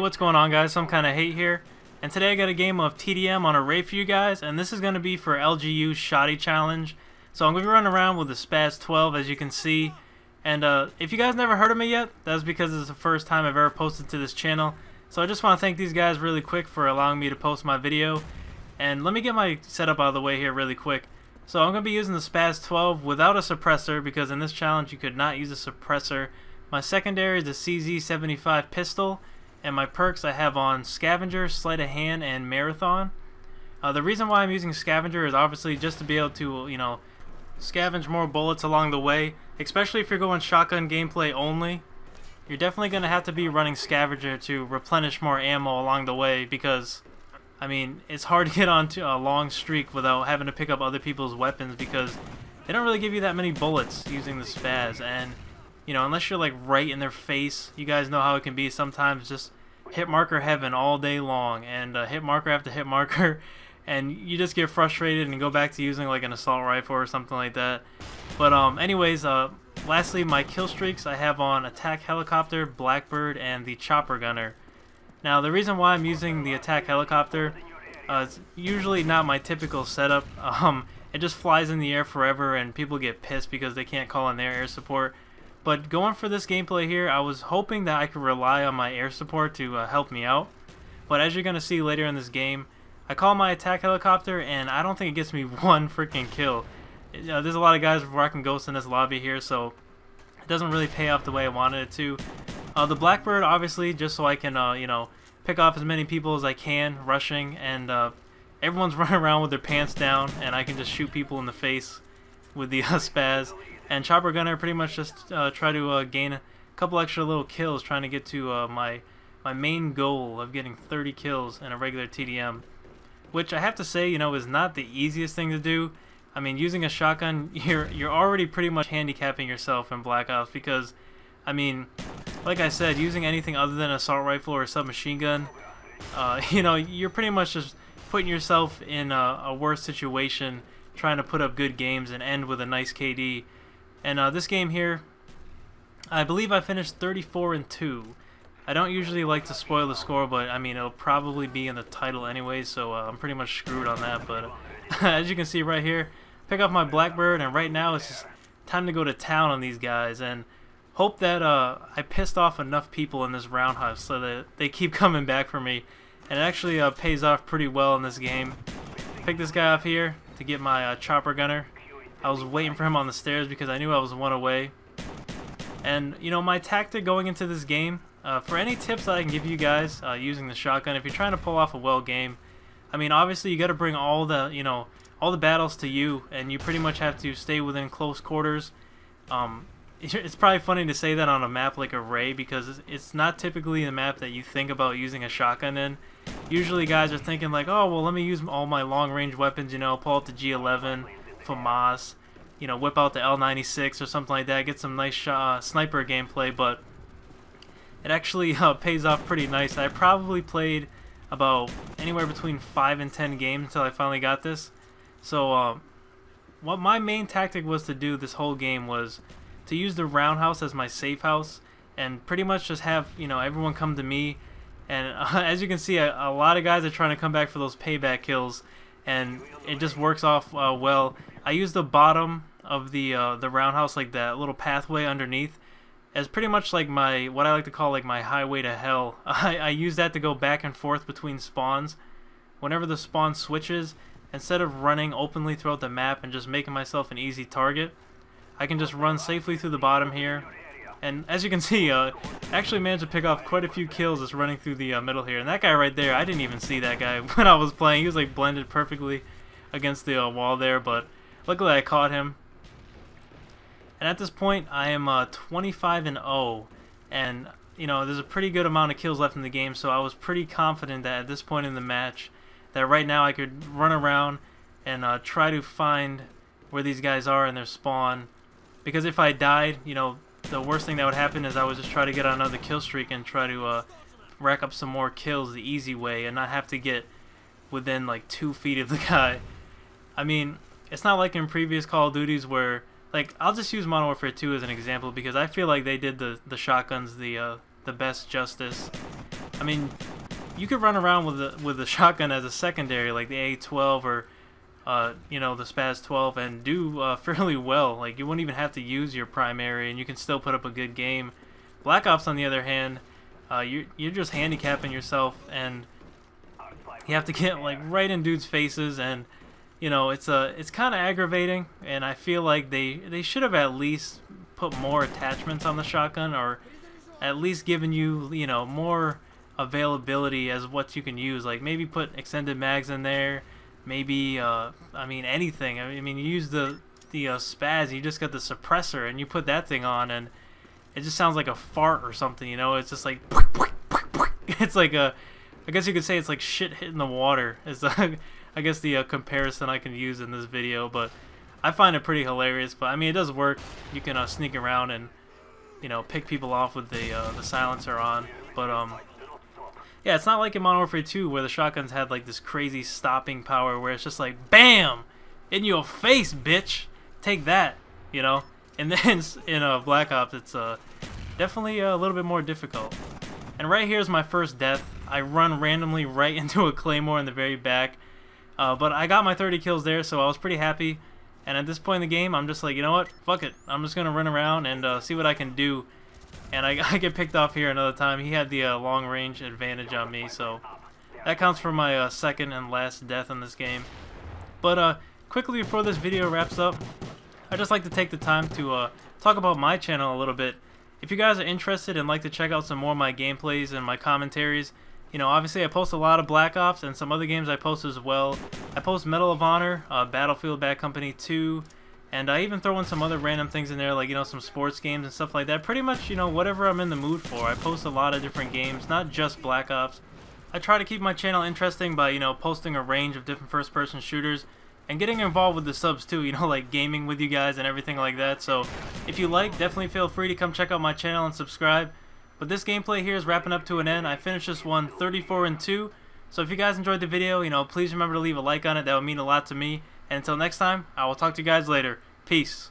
What's going on, guys? Some kind of hate here, and today I got a game of TDM on a raid for you guys, and this is going to be for LGU Shotty challenge. So I'm going to be running around with the Spaz 12, as you can see, and if you guys never heard of me yet, that's because it's the first time I've ever posted to this channel. So I just want to thank these guys really quick for allowing me to post my video, and let me get my setup out of the way here really quick. So I'm going to be using the Spaz 12 without a suppressor, because in this challenge you could not use a suppressor. My secondary is the CZ75 pistol, and my perks I have on Scavenger, Sleight of Hand, and Marathon. The reason why I'm using Scavenger is obviously just to be able to, scavenge more bullets along the way, especially if you're going shotgun gameplay only. You're definitely going to have to be running Scavenger to replenish more ammo along the way, because, I mean, it's hard to get onto a long streak without having to pick up other people's weapons, because they don't really give you that many bullets using the Spaz, and unless you're like right in their face, you guys know how it can be sometimes. Just hit marker heaven all day long, and hit marker after hit marker, and you just get frustrated and go back to using like an assault rifle or something like that. But anyways, lastly, my kill streaks I have on Attack Helicopter, Blackbird, and the Chopper Gunner. Now the reason why I'm using the Attack Helicopter, it's usually not my typical setup. It just flies in the air forever, and people get pissed because they can't call in their air support. But going for this gameplay here, I was hoping that I could rely on my air support to help me out. But as you're going to see later in this game, I call my Attack Helicopter, and I don't think it gets me one freaking kill. There's a lot of guys rocking ghosts in this lobby here, so it doesn't really pay off the way I wanted it to. The Blackbird, obviously, just so I can, pick off as many people as I can, rushing, and everyone's running around with their pants down, and I can just shoot people in the face with the Spaz. And Chopper Gunner pretty much just try to gain a couple extra little kills, trying to get to my main goal of getting 30 kills in a regular TDM, which I have to say, is not the easiest thing to do. I mean, using a shotgun, you're already pretty much handicapping yourself in Black Ops, because, I mean, like I said, using anything other than an assault rifle or a submachine gun, you're pretty much just putting yourself in a worse situation, trying to put up good games and end with a nice KD. And this game here, I believe I finished 34-2. I don't usually like to spoil the score, but I mean, it'll probably be in the title anyway, so I'm pretty much screwed on that. But as you can see right here, pick up my Blackbird, and right now it's just time to go to town on these guys and hope that I pissed off enough people in this roundhouse so that they keep coming back for me. And it actually pays off pretty well in this game. Pick this guy up here to get my Chopper Gunner. I was waiting for him on the stairs because I knew I was one away. And my tactic going into this game, for any tips that I can give you guys using the shotgun, if you're trying to pull off a well game, I mean, obviously you got to bring all the all the battles to you, and you pretty much have to stay within close quarters. It's probably funny to say that on a map like Array, because it's not typically the map that you think about using a shotgun in. Usually guys are thinking like, oh well, let me use all my long range weapons, pull out the G11, FAMAS, whip out the L96 or something like that, get some nice sniper gameplay. But it actually pays off pretty nice. I probably played about anywhere between 5 and 10 games until I finally got this. So what my main tactic was to do this whole game was to use the roundhouse as my safe house, and pretty much just have everyone come to me. And as you can see, a lot of guys are trying to come back for those payback kills, and it just works off well. I use the bottom of the roundhouse, like that little pathway underneath, as pretty much like what I like to call like my highway to hell. I use that to go back and forth between spawns. Whenever the spawn switches, instead of running openly throughout the map and just making myself an easy target, I can just run safely through the bottom here. And as you can see, I actually managed to pick off quite a few kills just running through the middle here. And that guy right there, I didn't even see that guy when I was playing. He was like blended perfectly against the wall there, but luckily I caught him. And at this point, I am 25-0, and there's a pretty good amount of kills left in the game, so I was pretty confident that at this point in the match, that right now I could run around and try to find where these guys are in their spawn. Because if I died, the worst thing that would happen is I would just try to get on another kill streak and try to rack up some more kills the easy way and not have to get within like 2 feet of the guy. I mean, it's not like in previous Call of Duties where, like, I'll just use Modern Warfare 2 as an example, because I feel like they did the shotguns the best justice. I mean, you could run around with the shotgun as a secondary, like the A12 or you know, the Spaz 12, and do fairly well. Like, you wouldn't even have to use your primary, and you can still put up a good game. Black Ops, on the other hand, you're just handicapping yourself, and you have to get like right in dudes' faces, and you know, it's kind of aggravating. And I feel like they should have at least put more attachments on the shotgun, or at least given you know, more availability as what you can use. Like, maybe put extended mags in there, maybe I mean, anything. I mean, you use the Spaz, you just got the suppressor, and you put that thing on, and it just sounds like a fart or something, you know? It's just like it's like a, I guess you could say it's like shit hitting the water is I guess the comparison I can use in this video. But I find it pretty hilarious. But I mean, it does work. You can sneak around and, you know, pick people off with the silencer on. But yeah, it's not like in Modern Warfare 2 where the shotguns had like this crazy stopping power where it's just like BAM! In your face, bitch! Take that, you know? And then in Black Ops, it's definitely a little bit more difficult. And right here's my first death. I run randomly right into a claymore in the very back. But I got my 30 kills there, so I was pretty happy. And at this point in the game, I'm just like, you know what? Fuck it. I'm just going to run around and see what I can do. And I get picked off here another time. He had the long range advantage on me, so that counts for my second and last death in this game. But quickly before this video wraps up, I'd just like to take the time to talk about my channel a little bit. If you guys are interested and like to check out some more of my gameplays and my commentaries, you know, obviously I post a lot of Black Ops and some other games I post as well. I post Medal of Honor, Battlefield Bad Company 2, and I even throw in some other random things in there, like, you know, some sports games and stuff like that. Pretty much, you know, whatever I'm in the mood for. I post a lot of different games, not just Black Ops. I try to keep my channel interesting by, you know, posting a range of different first-person shooters and getting involved with the subs too, you know, like gaming with you guys and everything like that. So if you like, definitely feel free to come check out my channel and subscribe. But this gameplay here is wrapping up to an end. I finished this one 34-2. So if you guys enjoyed the video, you know, please remember to leave a like on it. That would mean a lot to me. And until next time, I will talk to you guys later. Peace.